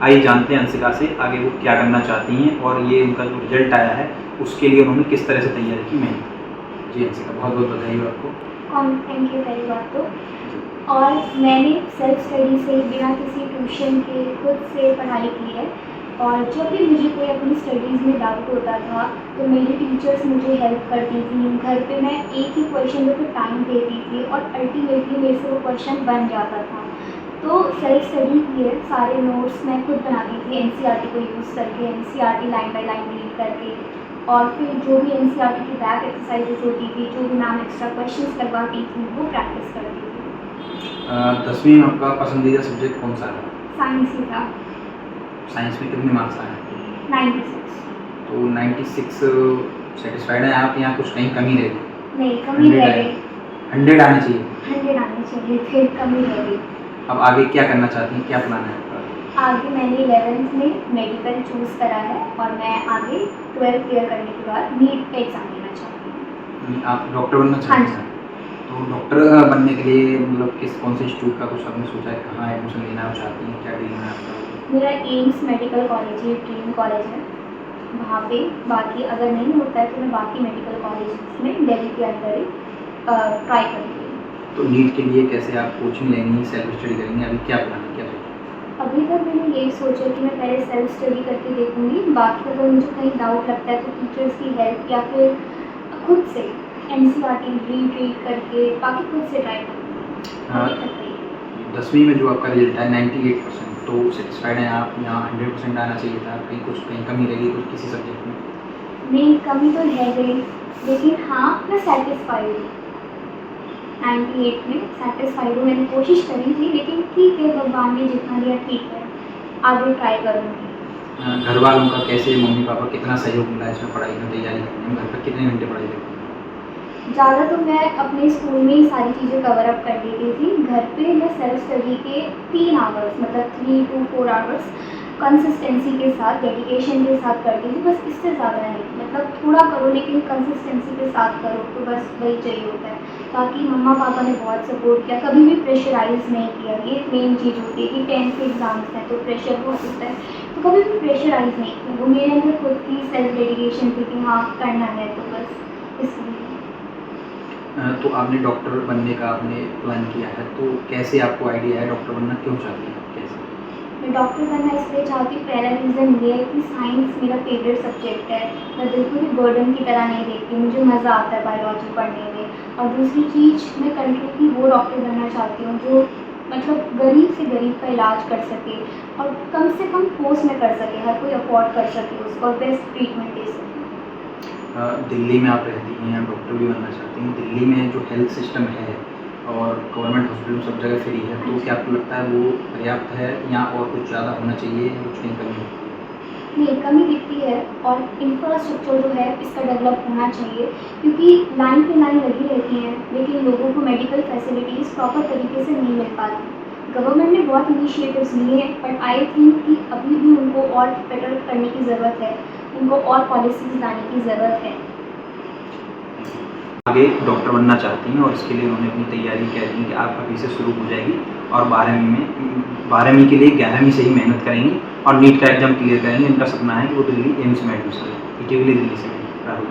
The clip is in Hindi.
आइए जानते हैं अंशिका से आगे वो क्या करना चाहती हैं और ये उनका जो रिजल्ट आया है उसके लिए उन्होंने किस तरह से तैयारी की मेहनत। जी अंशिका, बहुत बहुत बधाई हो आपको। थैंक यू पहली बात तो। और मैंने सेल्फ स्टडी से बिना किसी ट्यूशन के खुद से पढ़ाई की है। और जब भी मुझे कोई अपनी स्टडीज़ में डाउट होता था तो मेरी टीचर्स मुझे हेल्प करती थी। घर पे मैं एक ही क्वेश्चन पे टाइम देती थी और अल्टीमेटली मेरे से वो क्वेश्चन बन जाता था। तो सेल्फ स्टडी की है, सारे नोट्स मैं खुद बनाती थी एनसीईआरटी को यूज़ करके, NCERT line by line read करके। और फिर जो भी एनसीईआरटी की बैक एक्सरसाइजेज होती थी, जो भी मैम एक्स्ट्रा क्वेश्चंस करवाती थी, वो प्रैक्टिस करती थी। 10वीं में आपका पसंदीदा सब्जेक्ट कौन सा है? साइंस ही था। साइंस में कितने मार्क्स आए? 96। तो 96 सेटिस्फाइड हैं आप या कुछ कहीं कमी रह गई? नहीं, कमी रह गई। 100 आने चाहिए। 100 आने चाहिए थे, कमी रह गई। अब आगे क्या करना चाहती हैं, क्या प्लान है आपका? आगे मैंने 11th में मेडिकल चूज़ करा है और मैं आगे 12th क्लियर करने के बाद नीट का एग्ज़ाम देना चाहती हूँ। आप डॉक्टर बनना चाहती हैं? तो डॉक्टर बनने के लिए मतलब कौन से इंस्टीट्यूट का कुछ आपने सोचा है, कहाँ एडमिशन लेना चाहती हैं, क्या ड्रीम है आपका? मेरा एम्स मेडिकल कॉलेज है, ड्रीम कॉलेज है वहाँ पे। बाकी अगर नहीं होता है तो मैं बाकी मेडिकल कॉलेज में दिल्ली के अंदर ही ट्राई करूँगी। तो नीट के लिए कैसे आप कोचिंग लेंगी, सेल्फ स्टडी करेंगी, अभी क्या प्लान है, क्या सोचा? अभी तक मैंने यही सोचा कि मैं पहले सेल्फ स्टडी करके देखूँगी। बाकी अगर मुझे कहीं डाउट लगता है तो टीचर्स की हेल्प या फिर खुद से एनसीईआरटी रीड करके बाकी खुद से ट्राई करूँगी। 10वीं में जो आपका रिजल्ट है 98%, तो सेटिस्फाइड हैं आप? यहाँ 100% आना चाहिए था, कहीं कमी रही कुछ किसी सब्जेक्ट में? नहीं, कमी तो रह गई, लेकिन हाँ मैं सेटिस्फाइड हूँ। 98 में सेटिस्फाइड हूँ। मैंने कोशिश करी थी, लेकिन ठीक है, भगवान ने जितना दिया ठीक है, आगे ट्राई करूँगी। घर वालों का कैसे, मम्मी पापा कितना सहयोग मिला है इसमें पढ़ाई में, तैयारी करने में? घर पर कितने घंटे पढ़ाई करते हैं? ज़्यादा तो मैं अपने स्कूल में ही सारी चीज़ें कवर अप कर देती थी। घर पे मैं सेल्फ स्टडी के 3 आवर्स, मतलब 3 to 4 आवर्स कंसिस्टेंसी के साथ, डेडिकेशन के साथ करती थी। बस इससे ज़्यादा नहीं, मतलब थोड़ा करो लेकिन कंसिस्टेंसी के साथ करो, तो बस वही चाहिए होता है। बाकी मम्मा पापा ने बहुत सपोर्ट किया, कभी भी प्रेशराइज़ नहीं किया। ये मेन चीज़ होती है कि 10th के एग्ज़ाम्स हैं तो प्रेशर बहुत होता है, तो कभी भी प्रेशराइज़ नहीं किया। वो मेरे अंदर खुद की सेल्फ डेडिकेशन थी कि हाँ करना है, तो बस इसलिए। तो आपने डॉक्टर बनने का आपने प्लान किया है, तो कैसे आपको आइडिया है डॉक्टर बनना, क्यों चाहती हैं आप, कैसे? मैं डॉक्टर बनना इसलिए चाहती हूँ, पहला रीज़न ये है कि साइंस मेरा फेवरेट सब्जेक्ट है। मैं बिल्कुल भी बर्डन की तरह नहीं देखती, मुझे मज़ा आता है बायोलॉजी पढ़ने में। और दूसरी चीज़, मैं कंट्री की वो डॉक्टर बनना चाहती हूँ जो मतलब गरीब से गरीब का इलाज कर सके और कम से कम कोर्स में कर सके, हर कोई अफोर्ड कर सके उसको और बेस्ट ट्रीटमेंट दे सके। दिल्ली में आप रहती हैं, आप डॉक्टर भी बनना चाहती हैं। दिल्ली में जो हेल्थ सिस्टम है और गवर्नमेंट हॉस्पिटल सब जगह फ्री है, तो क्या आपको लगता है वो पर्याप्त है या और कुछ ज़्यादा होना चाहिए, कुछ कहीं कमी है? नहीं, कमी दिखती है और इंफ्रास्ट्रक्चर जो है इसका डेवलप होना चाहिए, क्योंकि लाइन पे लाइन लगी रहती हैं लेकिन लोगों को मेडिकल फैसिलिटीज़ प्रॉपर तरीके से नहीं मिल पाती। गवर्नमेंट ने बहुत इनिशिएटिव्स लिए हैं, बट आई थिंक कि अभी भी उनको और बेटर करने की ज़रूरत है, उनको और पॉलिसीज़ लाने की ज़रूरत है। आगे डॉक्टर बनना चाहती हैं और इसके लिए उन्होंने अपनी तैयारी कह दी कि आप अभी से शुरू हो जाएगी और 12वीं के लिए 11वीं से ही मेहनत करेंगी और नीट का एग्ज़ाम क्लियर करेंगे। इनका सपना है कि वो दिल्ली एम्स में एडमिशन लें। दिल्ली से राहुल।